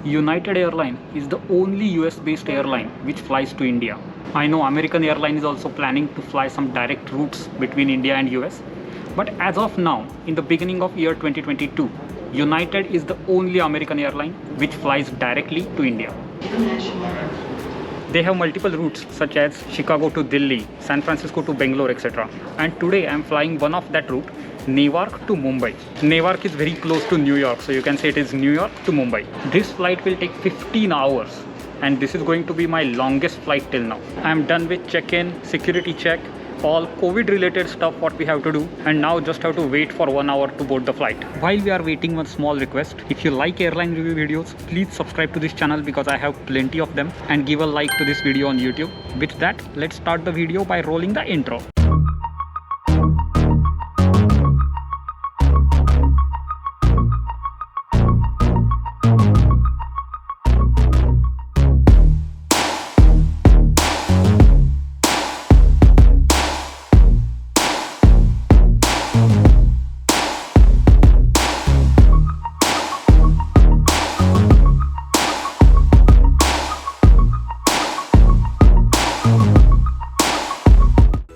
United Airlines is the only US based airline which flies to India. I know American Airlines is also planning to fly some direct routes between India and US, but as of now, in the beginning of year 2022, United is the only American airline which flies directly to India. They have multiple routes such as Chicago to Delhi, San Francisco to Bangalore, etc. And today I am flying one of that route, Newark to Mumbai. Newark is very close to New York, so you can say it is New York to Mumbai. This flight will take 15 hours and this is going to be my longest flight till now. I am done with check-in, security check, all COVID related stuff what we have to do, and now just have to wait for 1 hour to board the flight. While we are waiting, one small request: if you like airline review videos, please subscribe to this channel because I have plenty of them, and give a like to this video on YouTube. With that, let's start the video by rolling the intro.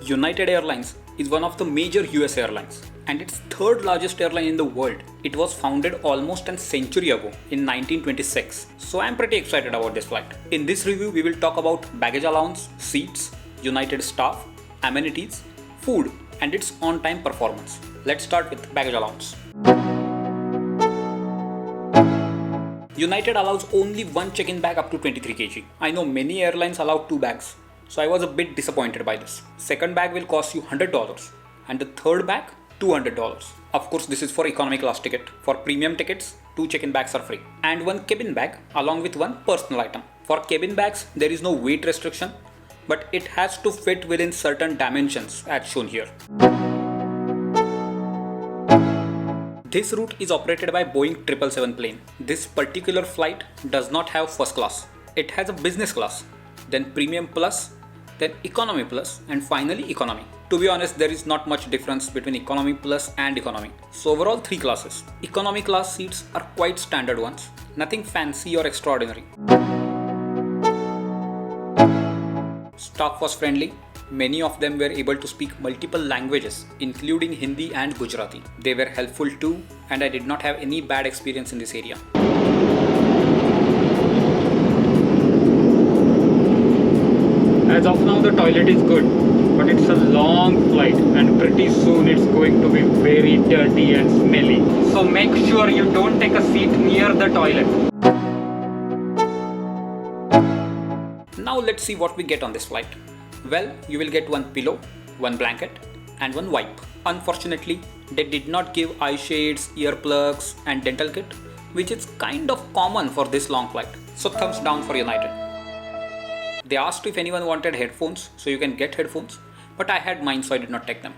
United Airlines is one of the major US airlines and its third largest airline in the world. It was founded almost a century ago in 1926. So I am pretty excited about this flight. In this review, we will talk about baggage allowance, seats, United staff, amenities, food, and its on-time performance. Let's start with baggage allowance. United allows only one check-in bag up to 23 kg. I know many airlines allow 2 bags. So I was a bit disappointed by this. Second bag will cost you $100 and the third bag $200. Of course, this is for economy class ticket. For premium tickets, 2 check-in bags are free and 1 cabin bag along with 1 personal item. For cabin bags, there is no weight restriction, but it has to fit within certain dimensions as shown here. This route is operated by Boeing 777 plane. This particular flight does not have first class. It has a business class, then premium plus, then economy plus, and finally economy. To be honest, there is not much difference between economy plus and economy. So overall 3 classes. Economy class seats are quite standard ones, nothing fancy or extraordinary. Staff was friendly. Many of them were able to speak multiple languages, including Hindi and Gujarati. They were helpful too, and I did not have any bad experience in this area. As of now, the toilet is good, but it's a long flight and pretty soon it's going to be very dirty and smelly. So make sure you don't take a seat near the toilet. Now let's see what we get on this flight. Well, you will get 1 pillow, 1 blanket and 1 wipe. Unfortunately, they did not give eye shades, earplugs and dental kit, which is kind of common for this long flight. So thumbs down for United. They asked if anyone wanted headphones, so you can get headphones, but I had mine, so I did not take them.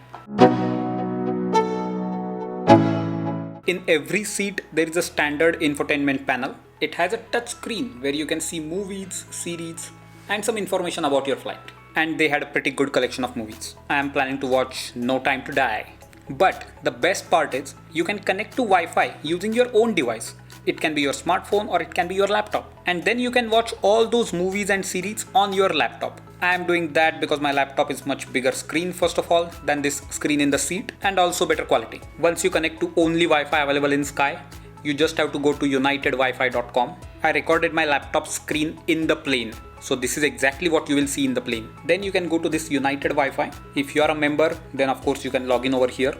In every seat, there is a standard infotainment panel. It has a touch screen where you can see movies, series, and some information about your flight. And they had a pretty good collection of movies. I am planning to watch No Time to Die. But the best part is, you can connect to Wi-Fi using your own device. It can be your smartphone or it can be your laptop. And then you can watch all those movies and series on your laptop. I am doing that because my laptop is much bigger screen first of all than this screen in the seat, and also better quality. Once you connect to only Wi-Fi available in Sky, you just have to go to unitedwifi.com. I recorded my laptop screen in the plane. So this is exactly what you will see in the plane. Then you can go to this United Wi-Fi. If you are a member, then of course you can log in over here.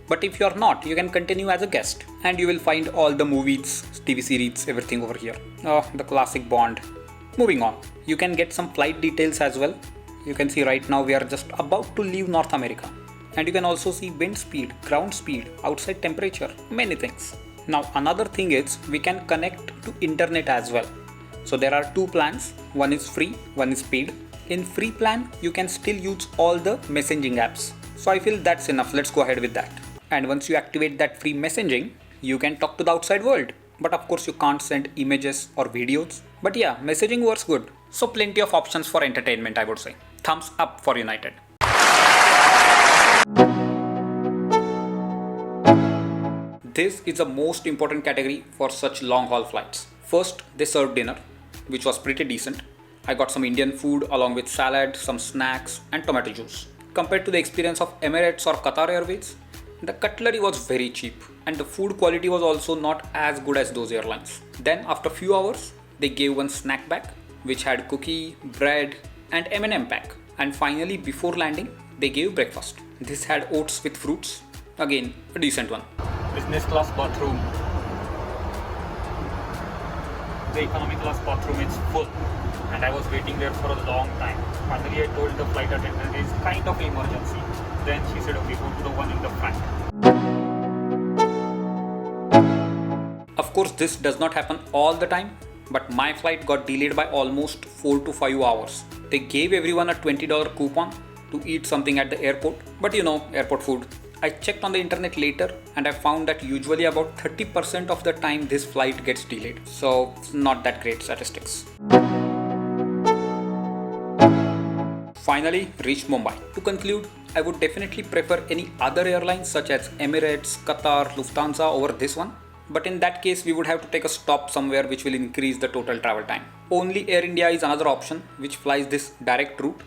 But if you are not, you can continue as a guest and you will find all the movies, TV series, everything over here. Oh, the classic Bond. Moving on, you can get some flight details as well. You can see right now we are just about to leave North America. And you can also see wind speed, ground speed, outside temperature, many things. Now another thing is we can connect to internet as well. So there are 2 plans. One is free, one is paid. In free plan, you can still use all the messaging apps. So I feel that's enough. Let's go ahead with that. And once you activate that free messaging, you can talk to the outside world. But of course you can't send images or videos. But yeah, messaging works good. So plenty of options for entertainment, I would say. Thumbs up for United. This is the most important category for such long haul flights. First, they served dinner, which was pretty decent. I got some Indian food along with salad, some snacks, and tomato juice. Compared to the experience of Emirates or Qatar Airways, the cutlery was very cheap and the food quality was also not as good as those airlines. Then after few hours, they gave one snack bag which had cookie, bread and M&M pack. And finally before landing, they gave breakfast. This had oats with fruits. Again, a decent one. Business class bathroom. The economy class bathroom is full and I was waiting there for a long time. Finally I told the flight attendant it's kind of emergency. Then she said okay, go to the one in the front. Of course this does not happen all the time, but my flight got delayed by almost 4 to 5 hours. They gave everyone a $20 coupon to eat something at the airport, but you know, airport food. I checked on the internet later and I found that usually about 30% of the time this flight gets delayed. So it's not that great statistics. Finally reached Mumbai. To conclude, I would definitely prefer any other airlines such as Emirates, Qatar, Lufthansa over this one. But in that case, we would have to take a stop somewhere which will increase the total travel time. Only Air India is another option which flies this direct route,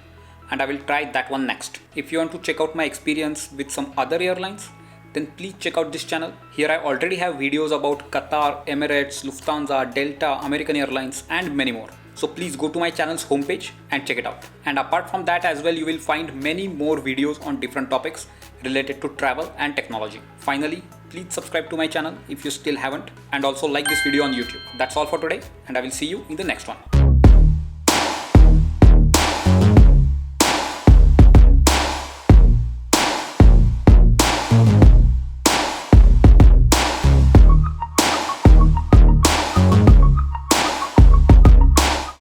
and I will try that one next. If you want to check out my experience with some other airlines, then please check out this channel. Here I already have videos about Qatar, Emirates, Lufthansa, Delta, American Airlines and many more. So please go to my channel's homepage and check it out. And apart from that as well, you will find many more videos on different topics related to travel and technology. Finally, please subscribe to my channel if you still haven't, and also like this video on YouTube. That's all for today and I will see you in the next one.